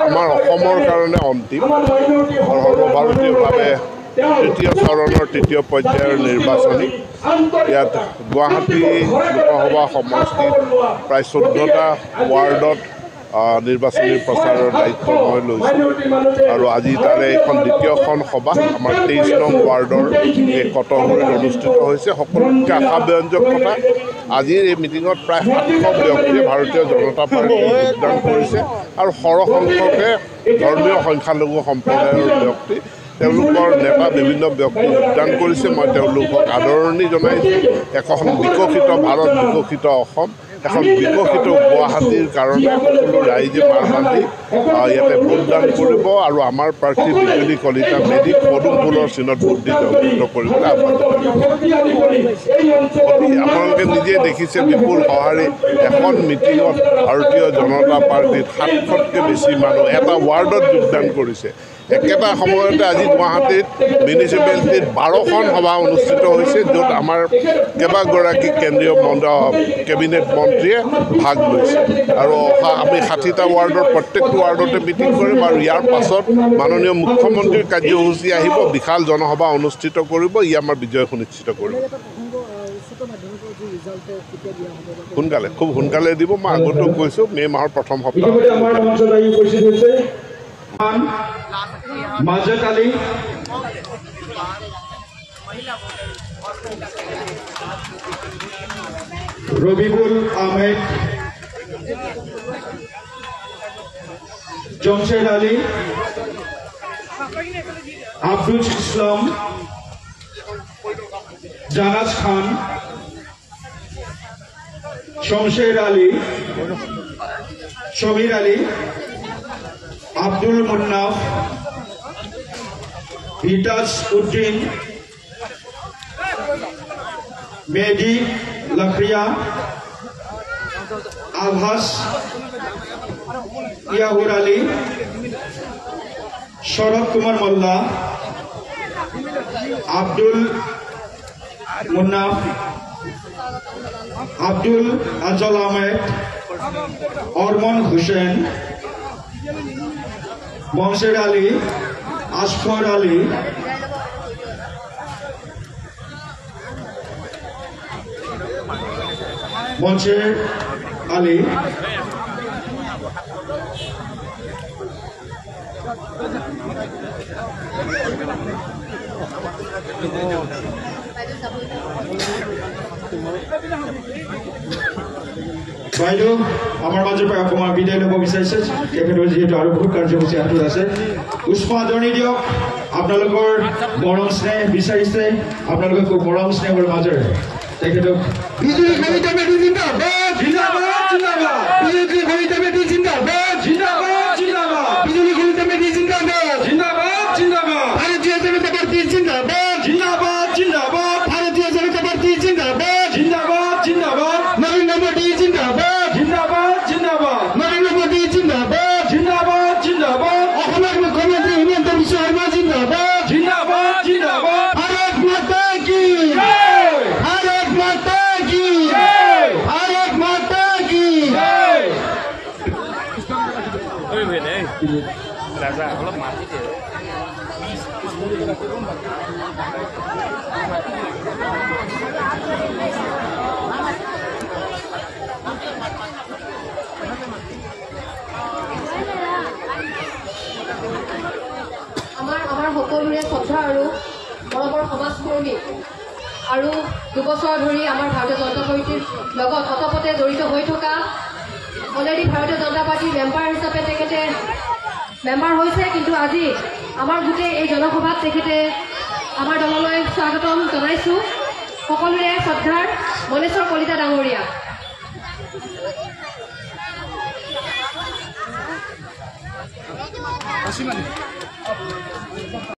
আমাৰ অসমৰ কাৰণে অন্তিম সৰ্বভাৰতীয়ভাৱে তৃতীয় চৰণৰ তৃতীয় পৰ্যায়ৰ নিৰ্বাচনী ইয়াত গুৱাহাটী লোকসভা সমষ্টিত প্ৰায় 14টা ৱাৰ্ডত নিৰ্বাচনী প্ৰচাৰৰ দায়িত্ব মই লৈছোঁ আৰু আজি তাৰে এখন দ্বিতীয়খন সভা আমাৰ 23 নং ৱাৰ্ডৰ এই কটগুৰিত অনুষ্ঠিত হৈছে। সকলোতকৈ আশাব্যঞ্জক কথা, আজিৰ এই মিটিঙত প্ৰায় 700 ব্যক্তিয়ে ভাৰতীয় জনতা পাৰ্টীত যোগদান কৰিছে আৰু সৰহসংখ্যকে ধৰ্মীয় সংখ্যালঘু সম্প্ৰদায়ৰ ব্যক্তি তেওঁলোকৰ নেতা বিভিন্ন ব্যক্তি যোগদান কৰিছে। মই তেওঁলোকক আদৰণি জনাইছোঁ। এখন বিকশিত ভাৰত, বিকশিত অসম, এখন বিকশিত গুৱাহাটীৰ কাৰণে সকলো ৰাইজে মাৰ বান্ধি ইয়াতে ভোটদান কৰিব আৰু আমাৰ প্ৰাৰ্থী বিজুলী কলিতা মেধিক পদুম ফুলৰ চিনত ভোট দি জয়যুক্ত কৰিবলৈ আহ্বান জনাইছোঁ। আপোনালোকে নিজে দেখিছে বিপুল সঁহাৰি এখন মিটিঙত ভাৰতীয় জনতা পাৰ্টীত 700তকৈ বেছি মানুহ এটা ৱাৰ্ডত যোগদান কৰিছে। একেটা সময়তে আজি গুৱাহাটীত মিউনিচিপেলিটিত 12খন সভা অনুষ্ঠিত হৈছে, য'ত আমাৰ কেইবাগৰাকী কেন্দ্ৰীয় কেবিনেট মন্ত্ৰীয়ে ভাগ লৈছে আৰু আমি 60টা ৱাৰ্ডৰ প্ৰত্যেকটো ৱাৰ্ডতে মিটিং কৰিম আৰু ইয়াৰ পাছত মাননীয় মুখ্যমন্ত্ৰীৰ কাৰ্যসূচী আহিব, বিশাল জনসভা অনুষ্ঠিত কৰিব। ই আমাৰ বিজয় সুনিশ্চিত কৰিব। সোনকালে, খুব সোনকালে দিব। মই আগতেও কৈছোঁ, মে' মাহৰ প্ৰথম সপ্তাহত। মাজত আলী, রবিবুল আহমেদ, জমশেদ আলী, আব্দুল ইসলাম, জানাজ খান, শমশের আলী, সমীর আলী, আব্দুল মুন্নাফ, ইতাজ উদ্দিন, মেহদি লখরিয়া, আলহাস ইয়াহুর আলী, শরৎ কুমার মোল্লা, আব্দুল মুন্নাফ, আব্দুল আজল আহমেদ, অরমান হোসেন, মনসের আলী, আসফর আলী, মনসের আলী, বাইদেউ আমাৰ মাজৰ পৰা অকণমান বিদায় ল'ব বিচাৰিছে। তেখেতৰ যিহেতু আৰু বহুত কাৰ্যসূচী হাতত আছে, উষ্ম আদৰণি দিয়ক। আপোনালোকৰ মৰম স্নেহ বিচাৰিছে, আপোনালোকে খুব মৰম স্নেহৰ মাজেৰে তেখেতক বিজুলী কলিতা মেধি জিন্দাবাদ, জিন্দাবাদ, জিন্দাবাদ, বিজুলী কলিতা মেধি জিন্দাবাদ, জিন্দাবাদ, জিন্দাবাদ, বিজুলী কলিতা মেধি জিন্দাবাদ, জিন্দাবাদ, জিন্দাবাদ, ভারতীয় জনতা পার্টি জিন্দাবাদ, জিন্দাবাদ, জিন্দাবাদ, ভারতীয় জনতা পার্টি জিন্দাবাদ, জিন্দাবাদ, জিন্দাবাদ, নরেন্দ্র মোদী জিন্দাবাদ, জিন্দাবাদ, জিন্দাবাদ, নরেন্দ্র মোদী জিন্দাবাদ, জিন্দাবাদ, জিন্দাবাদ, অসমের মুখ্যমন্ত্রী হিমন্ত বিশ্ব শর্মা জিন্দাবাদ, জিন্দাবাদ, জিন্দাবাদ, ভারত মাতা কি জয়, ভারত মাতা কি জয়, ভারত মাতা কি জয়। আমাৰ সকলোৰে শ্ৰদ্ধা আৰু মৰমৰ সমাজকৰ্মী আৰু দুবছৰ ধৰি আমাৰ ভাৰতীয় জনতা পাৰ্টীৰ লগত অতপতে জড়িত হৈ থকা, অলৰেডি ভাৰতীয় জনতা পাৰ্টীৰ মেম্বাৰ হিচাপে তেখেতে মেম্বাৰ হৈছে, কিন্তু আজি আমাৰ গোটেই এই জনসভাত তেখেতে আমাৰ দললৈ স্বাগতম জনাইছোঁ। সকলোৰে শ্ৰদ্ধাৰ মনেশ্বৰ কলিতা ডাঙৰীয়া।